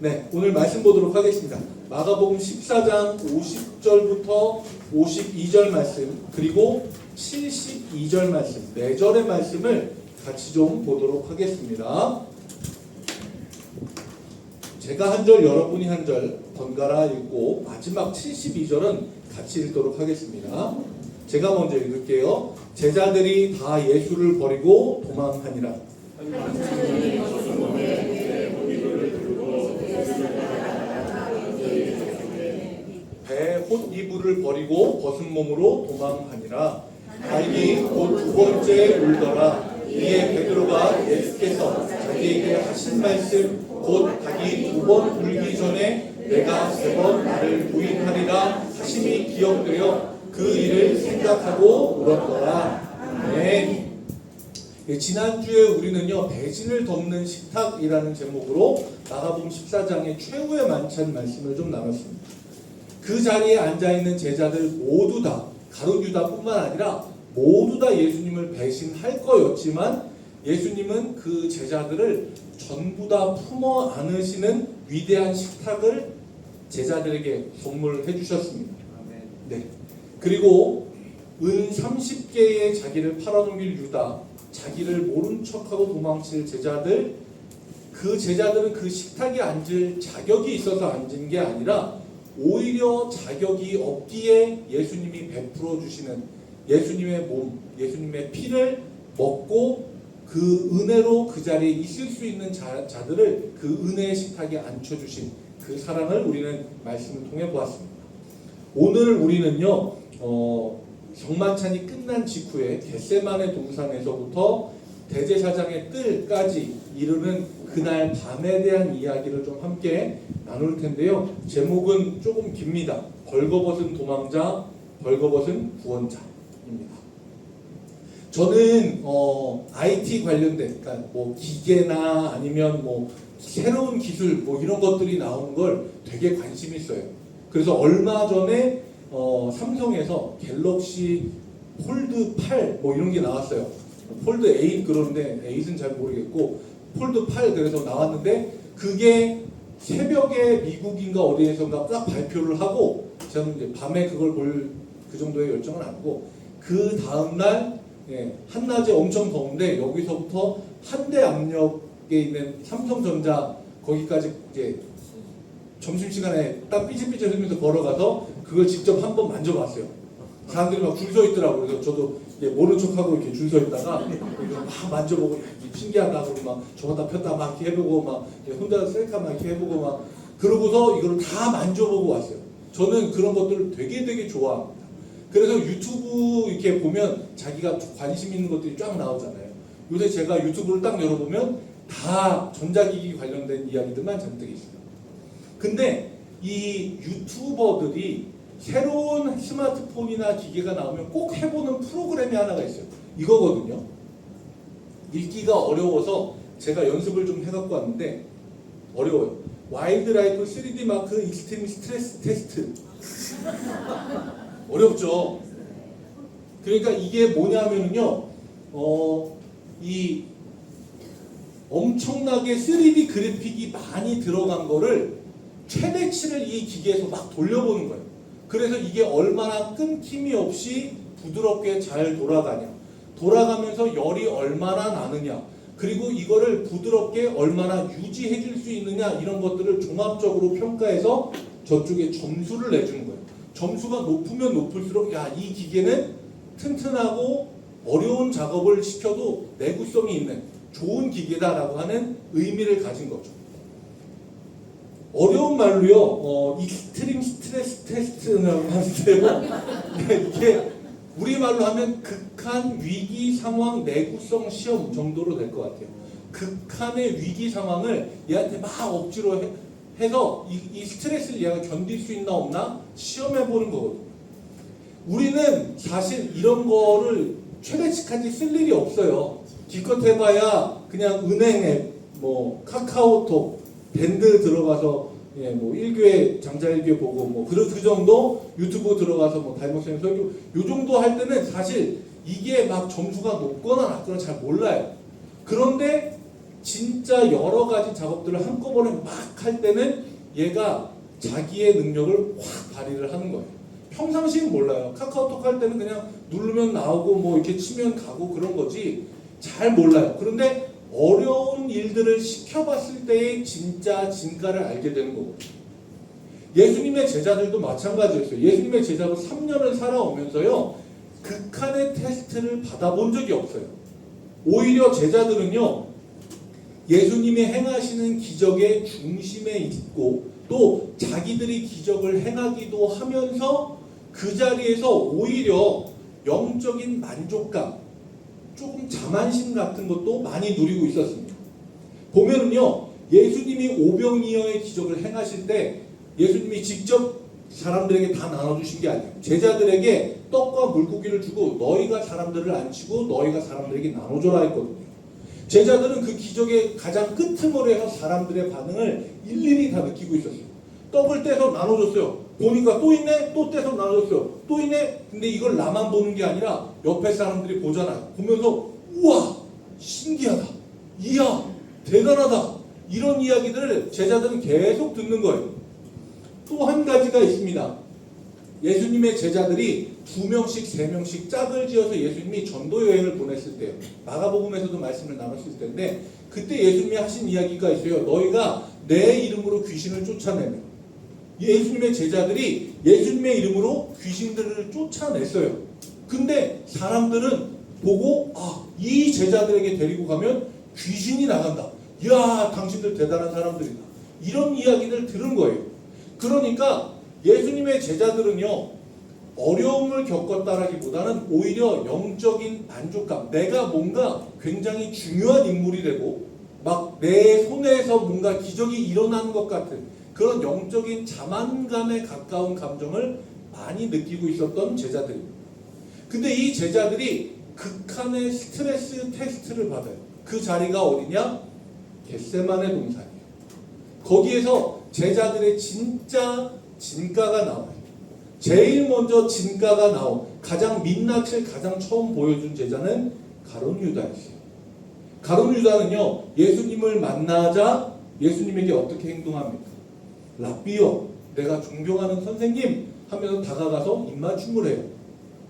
네, 오늘 말씀 보도록 하겠습니다. 마가복음 14장 50절부터 52절 말씀, 그리고 72절 말씀, 4절의 말씀을 같이 좀 보도록 하겠습니다. 제가 한 절, 여러분이 한 절 번갈아 읽고 마지막 72절은 같이 읽도록 하겠습니다. 제가 먼저 읽을게요. 제자들이 다 예수를 버리고 도망하니라. 배 홑이불을 버리고 벗은 몸으로 도망하니라. 닭이 곧 두 번째 울더라. 이에 베드로가 예수께서 자기에게 하신 말씀 곧 닭이 두 번 울기 전에 내가 3번 나를 부인하리라 하심이 기억되어 그 일을 생각하고 울었더라. 네. 지난주에 우리는요, 배신을 덮는 식탁이라는 제목으로 마가복음 14장의 최후의 만찬 말씀을 좀 나눴습니다. 그 자리에 앉아있는 제자들 모두 다, 가룟 유다뿐만 아니라 모두 다 예수님을 배신할 거였지만 예수님은 그 제자들을 전부 다 품어 안으시는 위대한 식탁을 제자들에게 선물해 주셨습니다. 네. 그리고 은 30개의 자기를 팔아넘길 유다, 자기를 모른 척하고 도망칠 제자들, 그 제자들은 그 식탁에 앉을 자격이 있어서 앉은 게 아니라 오히려 자격이 없기에 예수님이 베풀어 주시는 예수님의 몸, 예수님의 피를 먹고 그 은혜로 그 자리에 있을 수 있는 자들을 그 은혜의 식탁에 앉혀주신 그 사랑을 우리는 말씀을 통해 보았습니다. 오늘 우리는요, 정만찬이 끝난 직후에 겟세마네 동산에서부터 대제사장의 뜰까지 이르는 그날 밤에 대한 이야기를 좀 함께 나눌 텐데요. 제목은 조금 깁니다. 벌거벗은 도망자, 벌거벗은 구원자입니다. 저는 IT 관련된, 그러니까 뭐 기계나 아니면 뭐 새로운 기술 뭐 이런 것들이 나오는 걸 되게 관심이 있어요. 그래서 얼마 전에 삼성에서 갤럭시 폴드 8 뭐 이런 게 나왔어요. 폴드 8 그러는데 8은 잘 모르겠고 폴드 8 그래서 나왔는데 그게 새벽에 미국인가 어디에선가 딱 발표를 하고 저는 이제 밤에 그걸 볼 그 정도의 열정은 아니고 그 다음날 한낮에 엄청 더운데 여기서부터 한대 압력에 있는 삼성전자 거기까지 이제 점심시간에 딱 삐질삐질 흘리면서 걸어가서 그걸 직접 한번 만져봤어요. 사람들이 막 줄 서 있더라고요. 그래서 저도 모른 척하고 이렇게 줄 서 있다가 막 만져보고 신기하다 그러고 막 저거다 폈다 막 이렇게 해보고 막 혼자 셀카 막 이렇게 해보고 막 그러고서 이걸 다 만져보고 왔어요. 저는 그런 것들을 되게 좋아합니다. 그래서 유튜브 이렇게 보면 자기가 관심 있는 것들이 쫙 나오잖아요. 요새 제가 유튜브를 딱 열어보면 다 전자기기 관련된 이야기들만 잔뜩 있어요. 근데 이 유튜버들이 새로운 스마트폰이나 기계가 나오면 꼭 해보는 프로그램이 하나가 있어요. 이거거든요. 읽기가 어려워서 제가 연습을 좀 해갖고 왔는데 어려워요. 와일드라이프 3D 마크 익스트림 스트레스 테스트. 어렵죠. 그러니까 이게 뭐냐면요, 이 엄청나게 3D 그래픽이 많이 들어간 거를 최대치를 이 기계에서 막 돌려보는 거예요. 그래서 이게 얼마나 끊김이 없이 부드럽게 잘 돌아가면서 열이 얼마나 나느냐, 그리고 이거를 부드럽게 얼마나 유지해 줄 수 있느냐, 이런 것들을 종합적으로 평가해서 저쪽에 점수를 내주는 거예요. 점수가 높으면 높을수록 이 기계는 튼튼하고 어려운 작업을 시켜도 내구성이 있는 좋은 기계다라고 하는 의미를 가진 거죠. 어려운 말로요, 익스트림 스트레스 테스트라고 하는데요. 이게 우리말로 하면 극한 위기 상황 내구성 시험 정도로 될 것 같아요. 극한의 위기 상황을 얘한테 막 억지로 해서 이 스트레스를 얘가 견딜 수 있나 없나 시험해보는 거거든요. 우리는 사실 이런 거를 최대치까지 쓸 일이 없어요. 기껏 해봐야 그냥 은행 앱, 뭐 카카오톡, 밴드 들어가서 뭐 1교회 장자 1교회 보고 뭐 그 정도, 유튜브 들어가서 뭐 달목생 설교 요 정도 할 때는 사실 이게 막 점수가 높거나 낮거나 잘 몰라요. 그런데 진짜 여러 가지 작업들을 한꺼번에 막 할 때는 얘가 자기의 능력을 확 발휘를 하는 거예요. 평상시엔 몰라요. 카카오톡 할 때는 그냥 누르면 나오고 뭐 이렇게 치면 가고 그런 거지 잘 몰라요. 그런데 어려운 일들을 시켜봤을 때의 진짜 진가를 알게 되는 거거든요. 예수님의 제자들도 마찬가지였어요. 예수님의 제자도 3년을 살아오면서요. 극한의 테스트를 받아본 적이 없어요. 오히려 제자들은요. 예수님이 행하시는 기적의 중심에 있고 또 자기들이 기적을 행하기도 하면서 그 자리에서 오히려 영적인 만족감, 조금 자만심 같은 것도 많이 누리고 있었습니다. 보면은요, 예수님이 오병이어의 기적을 행하실 때 예수님이 직접 사람들에게 다 나눠주신 게 아니에요. 제자들에게 떡과 물고기를 주고 너희가 사람들을 안치고 너희가 사람들에게 나눠줘라 했거든요. 제자들은 그 기적의 가장 끄트머리에서 사람들의 반응을 일일이 다 느끼고 있었어요. 떡을 떼서 나눠줬어요. 보니까 또 있네? 또 떼서 나눠줬어요. 또 있네? 근데 이걸 나만 보는 게 아니라 옆에 사람들이 보잖아요. 보면서 우와! 신기하다. 이야! 대단하다. 이런 이야기들을 제자들은 계속 듣는 거예요. 또 한 가지가 있습니다. 예수님의 제자들이 2명씩 3명씩 짝을 지어서 예수님이 전도 여행을 보냈을 때요. 마가복음에서도 말씀을 나눴을 텐데 그때 예수님이 하신 이야기가 있어요. 너희가 내 이름으로 귀신을 쫓아내면 예수님의 제자들이 예수님의 이름으로 귀신들을 쫓아냈어요. 근데 사람들은 보고 이 제자들에게 데리고 가면 귀신이 나간다. 이야 당신들 대단한 사람들이다. 이런 이야기를 들은 거예요. 그러니까 예수님의 제자들은요. 어려움을 겪었다라기보다는 오히려 영적인 만족감, 내가 뭔가 굉장히 중요한 인물이 되고 막 내 손에서 뭔가 기적이 일어나는 것 같은 그런 영적인 자만감에 가까운 감정을 많이 느끼고 있었던 제자들입니다. 근데 이 제자들이 극한의 스트레스 테스트를 받아요. 그 자리가 어디냐? 겟세마네 동산이에요. 거기에서 제자들의 진짜 진가가 나와요. 제일 먼저 진가가 나온 가장 민낯을 가장 처음 보여준 제자는 가룟 유다였어요. 가룟 유다는요. 예수님을 만나자 예수님에게 어떻게 행동합니까? 라비어, 내가 존경하는 선생님 하면서 다가가서 입맞춤을 해요.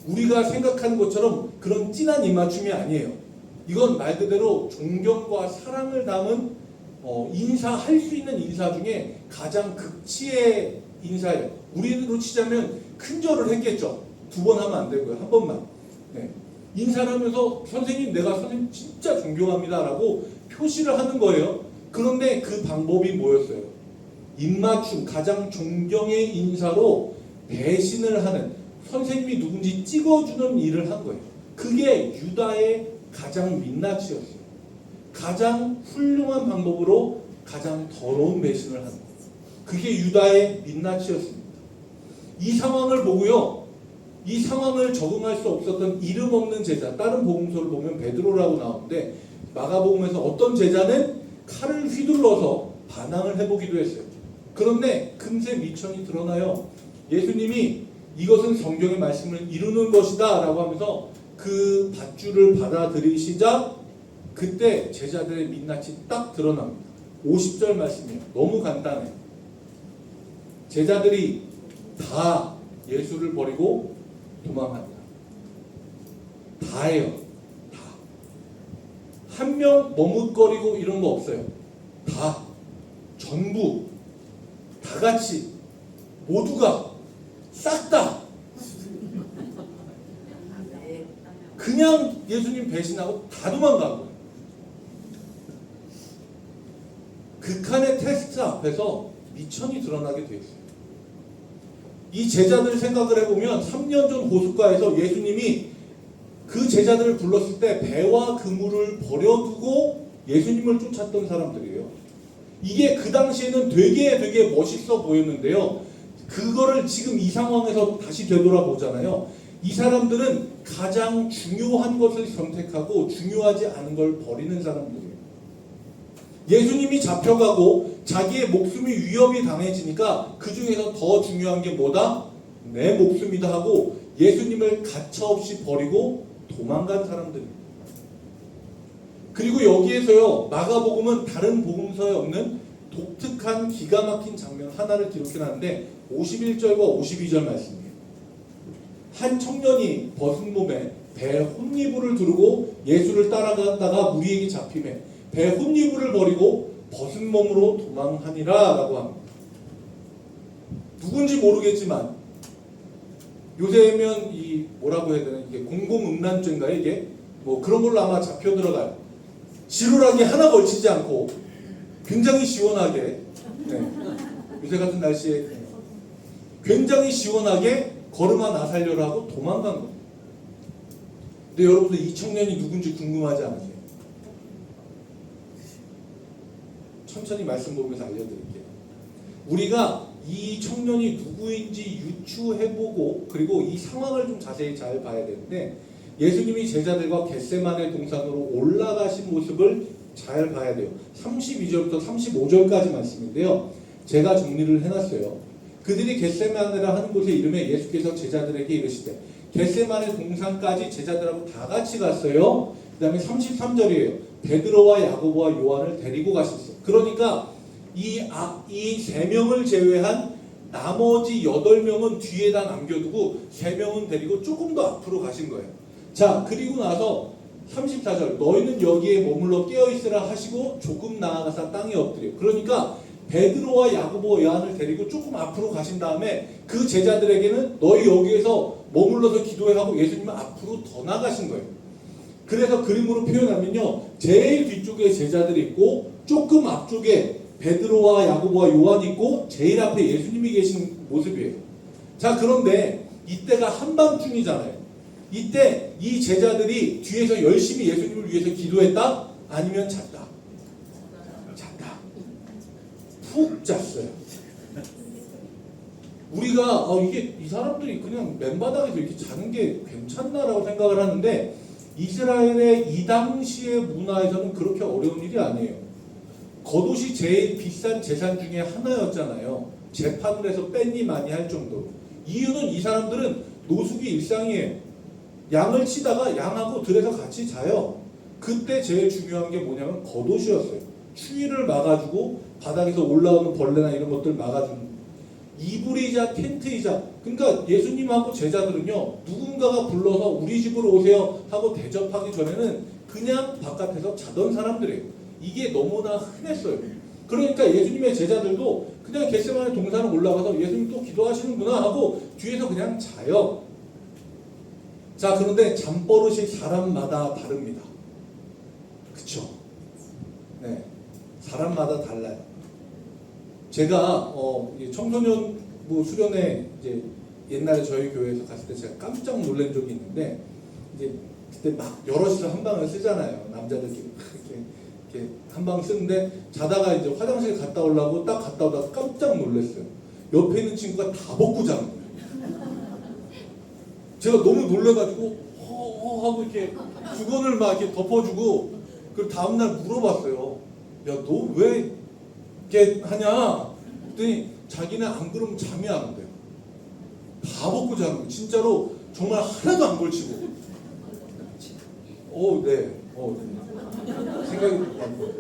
우리가 생각하는 것처럼 그런 진한 입맞춤이 아니에요. 이건 말 그대로 존경과 사랑을 담은 인사할 수 있는 인사 중에 가장 극치의 인사예요. 우리로 치자면 큰절을 했겠죠. 2번 하면 안 되고요. 1번만. 네. 인사를 하면서 선생님 내가 선생님 진짜 존경합니다 라고 표시를 하는 거예요. 그런데 그 방법이 뭐였어요? 입맞춤, 가장 존경의 인사로 배신을 하는 선생님이 누군지 찍어주는 일을 한 거예요. 그게 유다의 가장 민낯이었어요. 가장 훌륭한 방법으로 가장 더러운 배신을 하는 거예요. 그게 유다의 민낯이었습니다. 이 상황을 보고요. 이 상황을 적응할 수 없었던 이름 없는 제자, 다른 복음서를 보면 베드로라고 나오는데 마가복음에서 어떤 제자는 칼을 휘둘러서 반항을 해보기도 했어요. 그런데 금세 미천이 드러나요. 예수님이 이것은 성경의 말씀을 이루는 것이다 라고 하면서 그 밧줄을 받아들이시자 그때 제자들의 민낯이 딱 드러납니다. 50절 말씀이에요. 너무 간단해요. 제자들이 다 예수를 버리고 도망합니다. 다예요. 다. 한 명 머뭇거리고 이런 거 없어요. 다. 전부. 다 같이. 모두가. 싹 다. 그냥 예수님 배신하고 다 도망간 거예요. 극한의 테스트 앞에서 미천이 드러나게 돼 있어요. 이 제자들 생각을 해보면 3년 전 호숫가에서 예수님이 그 제자들을 불렀을 때 배와 그물을 버려두고 예수님을 쫓았던 사람들이에요. 이게 그 당시에는 되게 멋있어 보였는데요. 그거를 지금 이 상황에서 다시 되돌아보잖아요. 이 사람들은 가장 중요한 것을 선택하고 중요하지 않은 걸 버리는 사람들이에요. 예수님이 잡혀가고 자기의 목숨이 위협이 당해지니까 그 중에서 더 중요한 게 뭐다? 내 목숨이다 하고 예수님을 가차없이 버리고 도망간 사람들입니다. 그리고 여기에서요, 마가복음은 다른 복음서에 없는 독특한 기가 막힌 장면 하나를 기록해놨는데 51절과 52절 말씀이에요. 한 청년이 벗은 몸에 배 혼이불을 두르고 예수를 따라가다가 무리에게 잡히매 배 혼이불을 버리고 벗은 몸으로 도망하니라 라고 합니다. 누군지 모르겠지만 요새면 이 뭐라고 해야 되나, 이게 공공음란죄인가, 이게 뭐 그런 걸로 아마 잡혀 들어가요. 지루하게 하나 걸치지 않고 굉장히 시원하게, 네, 요새 같은 날씨에 굉장히 시원하게 걸음아 나살려라 하고 도망간 거예요. 근데 여러분들 이 청년이 누군지 궁금하지 않으세요? 천천히 말씀 보면서 알려드릴게요. 우리가 이 청년이 누구인지 유추해보고 그리고 이 상황을 좀 자세히 잘 봐야 되는데, 예수님이 제자들과 겟세마네 동산으로 올라가신 모습을 잘 봐야 돼요. 32절부터 35절까지 말씀인데요, 제가 정리를 해놨어요. 그들이 겟세마네라 하는 곳의 이름에 예수께서 제자들에게 이르시되, 겟세마네 동산까지 제자들하고 다 같이 갔어요. 그 다음에 33절이에요. 베드로와 야고보와 요한을 데리고 가셨어요. 그러니까 이 세 명을 제외한 나머지 8명은 뒤에다 남겨두고 3명은 데리고 조금 더 앞으로 가신 거예요. 자, 그리고 나서 34절, 너희는 여기에 머물러 깨어있으라 하시고 조금 나아가서 땅에 엎드려. 그러니까 베드로와 야고보와 요한을 데리고 조금 앞으로 가신 다음에 그 제자들에게는 너희 여기에서 머물러서 기도해 하고 예수님은 앞으로 더 나가신 거예요. 그래서 그림으로 표현하면요, 제일 뒤쪽에 제자들이 있고 조금 앞쪽에 베드로와 야고보와 요한이 있고 제일 앞에 예수님이 계신 모습이에요. 자, 그런데 이때가 한밤중이잖아요. 이때 이 제자들이 뒤에서 열심히 예수님을 위해서 기도했다? 아니면 잤다? 잤다. 푹 잤어요. 우리가 이게 이 사람들이 그냥 맨바닥에서 이렇게 자는 게 괜찮나라고 생각을 하는데, 이스라엘의 이 당시의 문화에서는 그렇게 어려운 일이 아니에요. 겉옷이 제일 비싼 재산 중에 하나였잖아요. 재판을 해서 뺀이 많이 할 정도로. 이유는 이 사람들은 노숙이 일상이에요. 양을 치다가 양하고 들에서 같이 자요. 그때 제일 중요한 게 뭐냐면 겉옷이었어요. 추위를 막아주고 바닥에서 올라오는 벌레나 이런 것들 막아주는 이불이자 텐트이자. 그러니까 예수님하고 제자들은요, 누군가가 불러서 우리 집으로 오세요 하고 대접하기 전에는 그냥 바깥에서 자던 사람들이에요. 이게 너무나 흔했어요. 그러니까 예수님의 제자들도 그냥 겟세마네 동산에 올라가서 예수님 또 기도하시는구나 하고 뒤에서 그냥 자요. 자, 그런데 잠버릇이 사람마다 다릅니다. 그쵸? 네, 사람마다 달라요. 제가 청소년 수련회 이제 옛날에 저희 교회에서 갔을 때 제가 깜짝 놀란 적이 있는데, 이제 그때 막 여럿이서 한 방을 쓰잖아요. 남자들끼리 이렇게 한 방 쓰는데, 자다가 이제 화장실 갔다 오려고 딱 갔다 오다가 깜짝 놀랐어요. 옆에 있는 친구가 다 벗고 자는 거예요. 제가 너무 놀래가지고 하고 이렇게 주걱을 막 이렇게 덮어주고, 그 다음날 물어봤어요. 야, 너 왜 이렇게 하냐? 그랬더니 자기는 안 그러면 잠이 안 온대요. 다 벗고 자는 거예요. 진짜로 정말 하나도 안 걸치고. 네. 생각이 나요.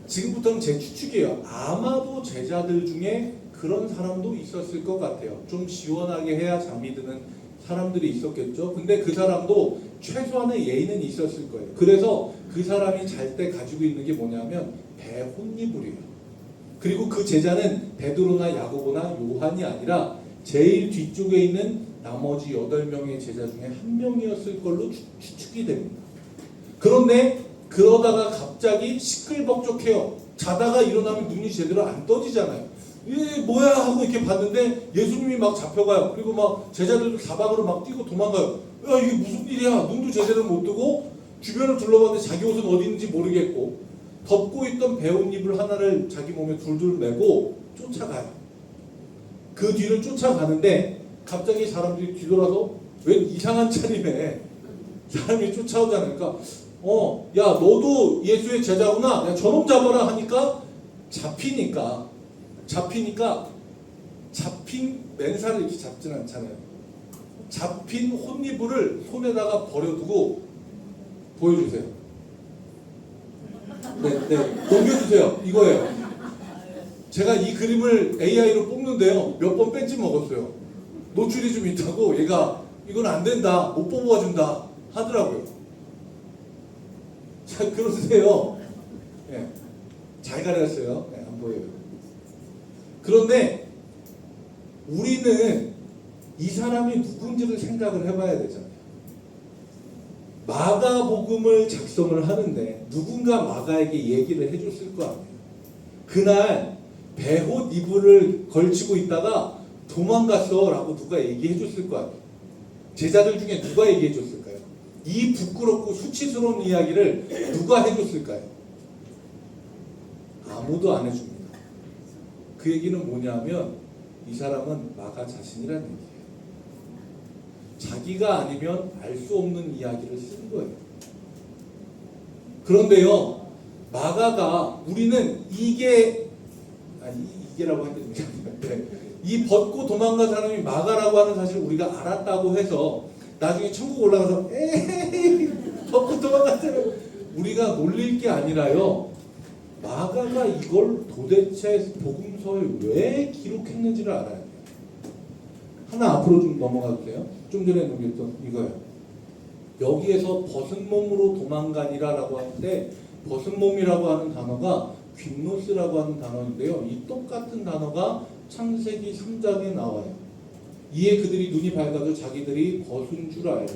지금부터는 제 추측이에요. 아마도 제자들 중에 그런 사람도 있었을 것 같아요. 좀 시원하게 해야 잠이 드는 사람들이 있었겠죠. 근데 그 사람도 최소한의 예의는 있었을 거예요. 그래서 그 사람이 잘 때 가지고 있는 게 뭐냐면 배 혼이불이에요. 그리고 그 제자는 베드로나 야고보나 요한이 아니라 제일 뒤쪽에 있는 나머지 8명의 제자 중에 한 명이었을 걸로 추측이 됩니다. 그런데 그러다가 갑자기 시끌벅적해요. 자다가 일어나면 눈이 제대로 안 떠지잖아요. 이게 뭐야 하고 이렇게 봤는데 예수님이 막 잡혀가요. 그리고 막 제자들도 사방으로 막 뛰고 도망가요. 야, 이게 무슨 일이야? 눈도 제대로 못 뜨고 주변을 둘러봤는데 자기 옷은 어디 있는지 모르겠고 덮고 있던 배옷잎을 하나를 자기 몸에 둘둘 메고 쫓아가요. 그 뒤를 쫓아가는데 갑자기 사람들이 뒤돌아서 웬 이상한 차림에 사람이 쫓아오잖아요. 그러니까 야, 너도 예수의 제자구나. 야, 저놈 잡아라 하니까 잡히니까 잡힌 맨살을 이렇게 잡지는 않잖아요. 잡힌 혼이불을 손에다가 버려두고 보여주세요. 네. 넘겨주세요. 이거예요. 제가 이 그림을 AI로 뽑는데요. 몇 번 뺀지 먹었어요. 노출이 좀 있다고 얘가 이건 안 된다. 못 뽑아준다. 하더라고요. 자, 그러세요. 네. 잘 가렸어요. 네, 안 보여요. 그런데 우리는 이 사람이 누군지를 생각을 해봐야 되잖아요. 마가복음을 작성을 하는데 누군가 마가에게 얘기를 해줬을 거 아니에요. 그날 배옷 이불을 걸치고 있다가 도망갔어 라고 누가 얘기해줬을 거 아니에요. 제자들 중에 누가 얘기해줬을까요? 이 부끄럽고 수치스러운 이야기를 누가 해줬을까요? 아무도 안 해줍니다. 그 얘기는 뭐냐면 이 사람은 마가 자신이라는 얘기예요. 자기가 아니면 알 수 없는 이야기를 쓴 거예요. 그런데요, 마가가 우리는 이게라고 하는 게 이 벗고 도망간 사람이 마가라고 하는 사실을 우리가 알았다고 해서 나중에 천국 올라가서 에이 벗고 도망간 사람 우리가 놀릴 게 아니라요. 마가가 이걸 도대체 복음서에 왜 기록했는지를 알아야 돼요. 하나 앞으로 좀 넘어가 주세요. 좀 전에 넘겼던 이거예요. 여기에서 벗은 몸으로 도망가니라라고 하는데 벗은 몸이라고 하는 단어가 귑노스라고 하는 단어인데요. 이 똑같은 단어가 창세기 3장에 나와요. 이에 그들이 눈이 밝아져 자기들이 벗은 줄 알고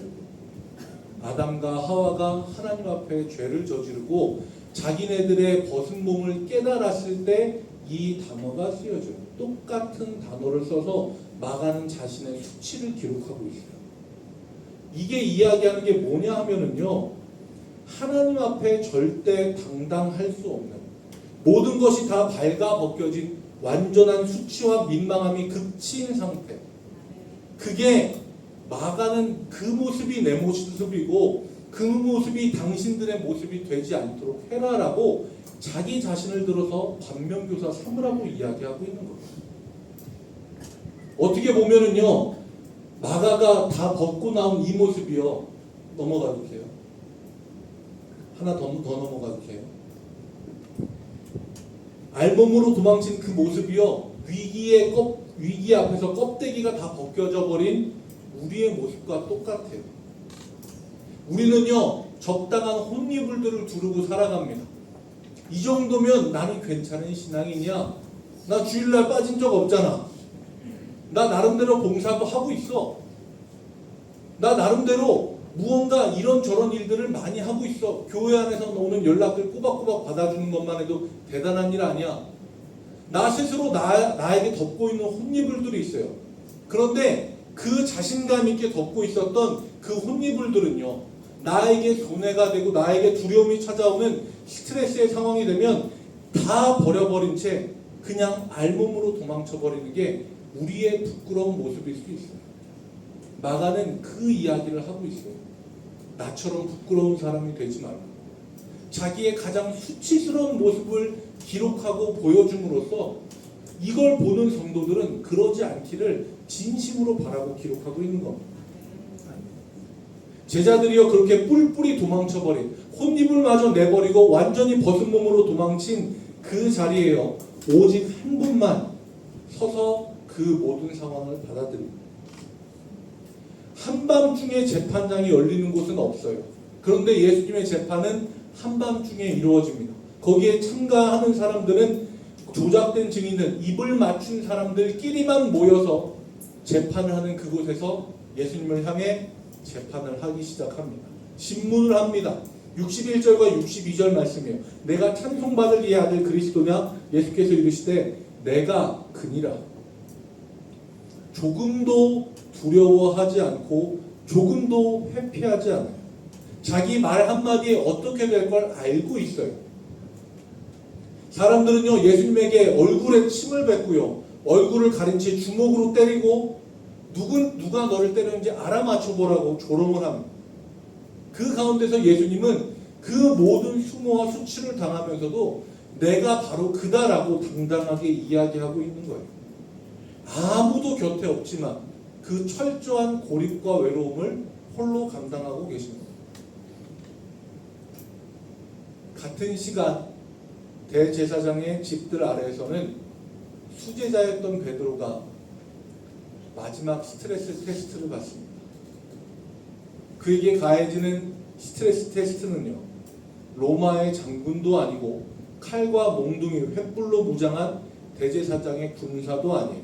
아담과 하와가 하나님 앞에 죄를 저지르고 자기네들의 벗은 몸을 깨달았을 때 이 단어가 쓰여져요. 똑같은 단어를 써서 마가는 자신의 수치를 기록하고 있어요. 이게 이야기하는 게 뭐냐 하면은요, 하나님 앞에 절대 당당할 수 없는 모든 것이 다 발가 벗겨진 완전한 수치와 민망함이 극치인 상태. 그게 마가는 그 모습이 내 모습이고 그 모습이 당신들의 모습이 되지 않도록 해라라고 자기 자신을 들어서 반면교사 삼으라고 이야기하고 있는 거예요. 어떻게 보면은요, 마가가 다 벗고 나온 이 모습이요. 넘어가 주세요. 하나 더 넘어가 주세요. 알몸으로 도망친 그 모습이요. 위기 앞에서 껍데기가 다 벗겨져 버린 우리의 모습과 똑같아요. 우리는요, 적당한 혼이불들을 두르고 살아갑니다. 이 정도면 나는 괜찮은 신앙이냐? 나 주일날 빠진 적 없잖아. 나 나름대로 봉사도 하고 있어. 나 나름대로 무언가 이런저런 일들을 많이 하고 있어. 교회 안에서 오는 연락을 꼬박꼬박 받아주는 것만 해도 대단한 일 아니야. 나 스스로 나에게 덮고 있는 혼이불들이 있어요. 그런데 그 자신감 있게 덮고 있었던 그 혼이불들은요, 나에게 손해가 되고 나에게 두려움이 찾아오는 스트레스의 상황이 되면 다 버려버린 채 그냥 알몸으로 도망쳐버리는 게 우리의 부끄러운 모습일 수 있어요. 마가는 그 이야기를 하고 있어요. 나처럼 부끄러운 사람이 되지 말고 자기의 가장 수치스러운 모습을 기록하고 보여줌으로써 이걸 보는 성도들은 그러지 않기를 진심으로 바라고 기록하고 있는 겁니다. 제자들이요, 그렇게 뿔뿔이 도망쳐버린 혼입을마저 내버리고 완전히 벗은 몸으로 도망친 그 자리에요, 오직 한 분만 서서 그 모든 상황을 받아들입니다. 한밤중에 재판장이 열리는 곳은 없어요. 그런데 예수님의 재판은 한밤중에 이루어집니다. 거기에 참가하는 사람들은 조작된 증인들, 입을 맞춘 사람들끼리만 모여서 재판을 하는 그곳에서 예수님을 향해 재판을 하기 시작합니다. 신문을 합니다. 61절과 62절 말씀이에요. 내가 찬송받을 이의 아들 그리스도냐? 예수께서 이르시되 내가 그니라. 조금도 두려워하지 않고 조금도 회피하지 않아요. 자기 말 한마디에 어떻게 될 걸 알고 있어요. 사람들은요, 예수님에게 얼굴에 침을 뱉고요, 얼굴을 가린 채 주먹으로 때리고 누가 너를 때렸는지 알아맞혀보라고 조롱을 합니다. 그 가운데서 예수님은 그 모든 수모와 수치를 당하면서도 내가 바로 그다라고 당당하게 이야기하고 있는 거예요. 아무도 곁에 없지만 그 철저한 고립과 외로움을 홀로 감당하고 계십니다. 같은 시간 대제사장의 집들 아래에서는 수제자였던 베드로가 마지막 스트레스 테스트를 받습니다. 그에게 가해지는 스트레스 테스트는요, 로마의 장군도 아니고 칼과 몽둥이, 횃불로 무장한 대제사장의 군사도 아니에요.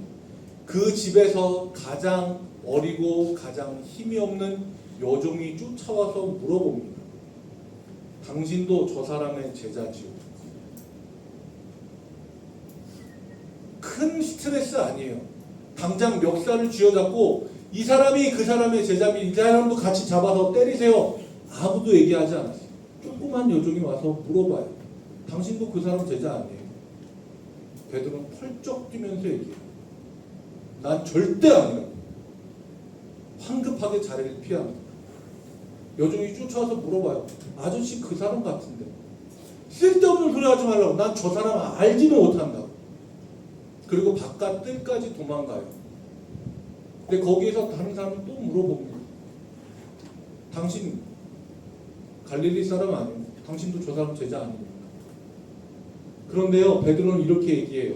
그 집에서 가장 어리고 가장 힘이 없는 여종이 쫓아와서 물어봅니다. 당신도 저 사람의 제자지요? 큰 스트레스 아니에요. 당장 멱살을 쥐어잡고 이 사람이 그 사람의 제자면 이 사람도 같이 잡아서 때리세요. 아무도 얘기하지 않았어요. 조그만 여종이 와서 물어봐요. 당신도 그 사람 제자 아니에요? 베드로는 펄쩍 뛰면서 얘기해요. 난 절대 아니야. 황급하게 자리를 피합니다. 여종이 쫓아와서 물어봐요. 아저씨 그 사람 같은데. 쓸데없는 소리 하지 말라고. 난 저 사람 알지도 못한다고. 그리고 바깥 뜰까지 도망가요. 근데 거기에서 다른 사람은 또 물어봅니다. 당신 갈릴리 사람 아니에요? 당신도 저 사람 제자 아닙니까? 그런데요, 베드로는 이렇게 얘기해요.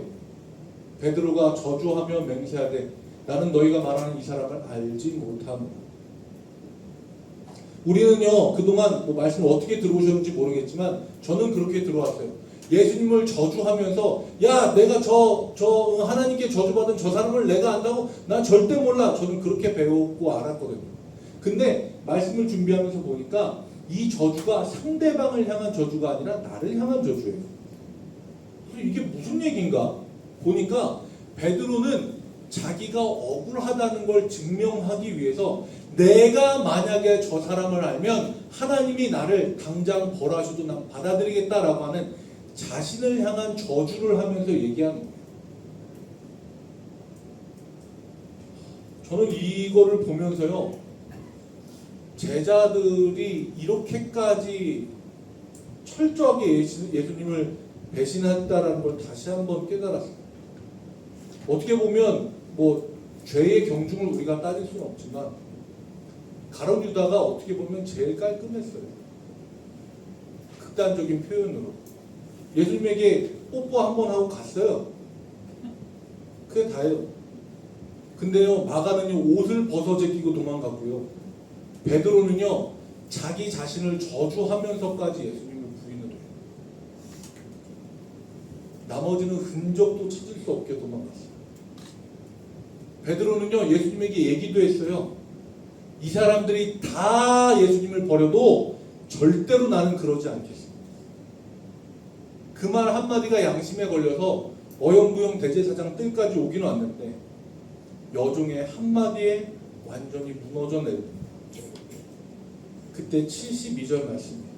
베드로가 저주하며 맹세하되 나는 너희가 말하는 이 사람을 알지 못하노라. 우리는요, 그동안 뭐 말씀을 어떻게 들어오셨는지 모르겠지만 저는 그렇게 들어왔어요. 예수님을 저주하면서 야, 내가 저 하나님께 저주받은 저 사람을 내가 안다고? 난 절대 몰라. 저는 그렇게 배웠고 알았거든요. 근데 말씀을 준비하면서 보니까 이 저주가 상대방을 향한 저주가 아니라 나를 향한 저주예요. 그래서 이게 무슨 얘기인가? 보니까 베드로는 자기가 억울하다는 걸 증명하기 위해서 내가 만약에 저 사람을 알면 하나님이 나를 당장 벌하셔도 난 받아들이겠다라고 하는 자신을 향한 저주를 하면서 얘기하는 거예요. 저는 이거를 보면서요, 제자들이 이렇게까지 철저하게 예수님을 배신했다라는 걸 다시 한번 깨달았어요. 어떻게 보면 뭐 죄의 경중을 우리가 따질 수는 없지만 가룟 유다가 어떻게 보면 제일 깔끔했어요. 극단적인 표현으로 예수님에게 뽀뽀 한번 하고 갔어요. 그게 다예요. 근데요, 마가는요 옷을 벗어 제끼고 도망갔고요, 베드로는요 자기 자신을 저주하면서까지 예수님을 부인을 해요. 나머지는 흔적도 찾을 수 없게 도망갔어요. 베드로는요 예수님에게 얘기도 했어요. 이 사람들이 다 예수님을 버려도 절대로 나는 그러지 않겠습니다. 그 말 한마디가 양심에 걸려서 어영부영 대제사장 뜰까지 오긴 왔는데 여종의 한마디에 완전히 무너져 내립니다. 그때 72절 말씀이에요.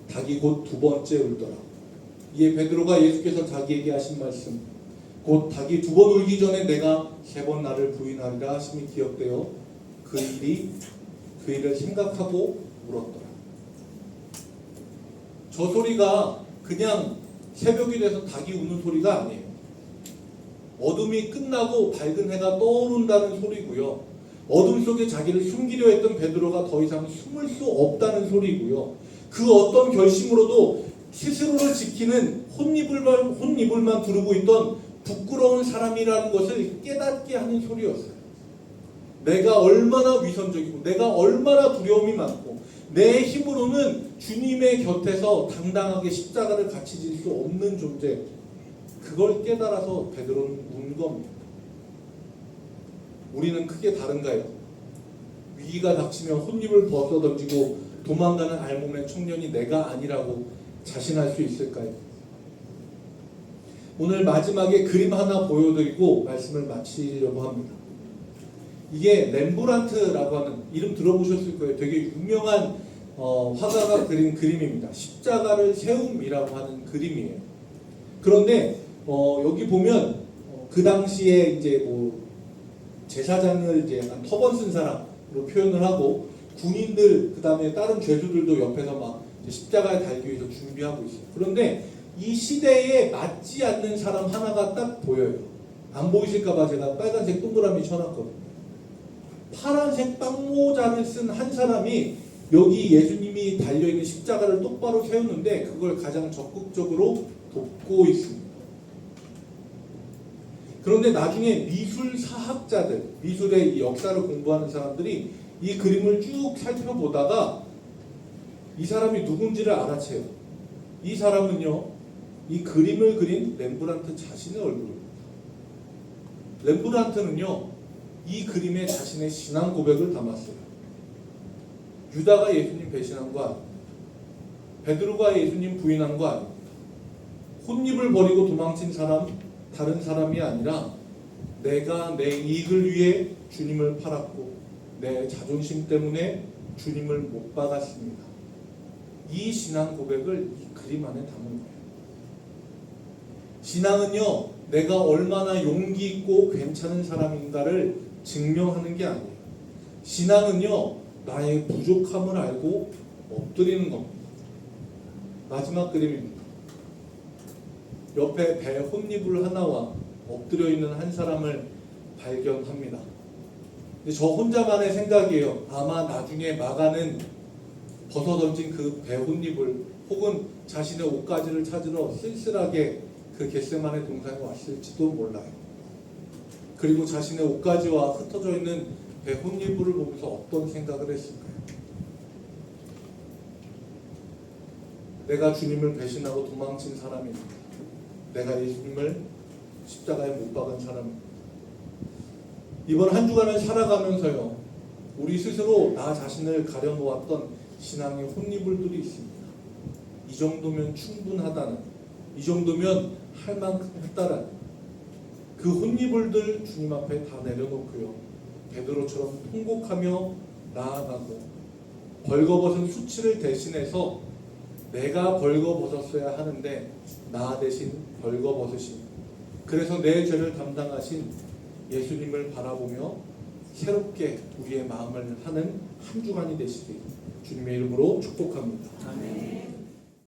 닭이 곧 두 번째 울더라. 이에 베드로가 예수께서 자기에게 하신 말씀, 곧 닭이 두 번 울기 전에 내가 세 번 나를 부인하리라 하심이 기억되어 그 일을 생각하고 울었더라. 저 소리가 그냥 새벽이 돼서 닭이 우는 소리가 아니에요. 어둠이 끝나고 밝은 해가 떠오른다는 소리고요. 어둠 속에 자기를 숨기려 했던 베드로가 더 이상 숨을 수 없다는 소리고요. 그 어떤 결심으로도 스스로를 지키는 혼이불만 두르고 있던 부끄러운 사람이라는 것을 깨닫게 하는 소리였어요. 내가 얼마나 위선적이고 내가 얼마나 두려움이 많고 내 힘으로는 주님의 곁에서 당당하게 십자가를 같이 질 수 없는 존재, 그걸 깨달아서 베드로는 운 겁니다. 우리는 크게 다른가요? 위기가 닥치면 혼입을 벗어던지고 도망가는 알몸의 청년이 내가 아니라고 자신할 수 있을까요? 오늘 마지막에 그림 하나 보여드리고 말씀을 마치려고 합니다. 이게 렘브란트라고 하는, 이름 들어보셨을 거예요. 되게 유명한 화가가 그린 그림입니다. 십자가를 세움이라고 하는 그림이에요. 그런데 여기 보면 그 당시에 이제 뭐 제사장을 이제 약간 터번 쓴 사람으로 표현을 하고 군인들, 그 다음에 다른 죄수들도 옆에서 막 십자가에 달기 위해서 준비하고 있어요. 그런데 이 시대에 맞지 않는 사람 하나가 딱 보여요. 안 보이실까봐 제가 빨간색 동그라미 쳐놨거든요. 파란색 빵모자를 쓴 한 사람이 여기 예수님이 달려있는 십자가를 똑바로 세우는데 그걸 가장 적극적으로 돕고 있습니다. 그런데 나중에 미술사학자들, 미술의 이 역사를 공부하는 사람들이 이 그림을 쭉 살펴보다가 이 사람이 누군지를 알아채요. 이 사람은요, 이 그림을 그린 렘브란트 자신의 얼굴입니다. 렘브란트는요, 이 그림에 자신의 신앙 고백을 담았어요. 유다가 예수님 배신한 거 아닙니다. 베드로가 예수님 부인한 거 아닙니다. 혼입을 버리고 도망친 사람, 다른 사람이 아니라 내가 내 이익을 위해 주님을 팔았고 내 자존심 때문에 주님을 못 박았습니다. 이 신앙 고백을 이 그림 안에 담은 거예요. 신앙은요, 내가 얼마나 용기 있고 괜찮은 사람인가를 증명하는 게 아니에요. 신앙은요, 나의 부족함을 알고 엎드리는 겁니다. 마지막 그림입니다. 옆에 배 혼잎을 하나와 엎드려 있는 한 사람을 발견합니다. 근데 저 혼자만의 생각이에요. 아마 나중에 마가는 벗어 던진 그 배 혼잎을 혹은 자신의 옷가지를 찾으러 쓸쓸하게 그 겟세마네 동산에 왔을지도 몰라요. 그리고 자신의 옷가지와 흩어져 있는 배 혼잎을 보면서 어떤 생각을 했을까요? 내가 주님을 배신하고 도망친 사람입니다. 내가 예수님을 십자가에 못 박은 사람입니다. 이번 한 주간을 살아가면서요, 우리 스스로 나 자신을 가려놓았던 신앙의 혼잎들이 있습니다. 이 정도면 충분하다는, 이 정도면 할 만큼 했다라는 그 혼잎들 주님 앞에 다 내려놓고요, 베드로처럼 통곡하며 나아가고 벌거벗은 수치를 대신해서 내가 벌거벗었어야 하는데 나 대신 벌거벗으신, 그래서 내 죄를 담당하신 예수님을 바라보며 새롭게 우리의 마음을 하는 한 주간이 되시길 주님의 이름으로 축복합니다. 아멘.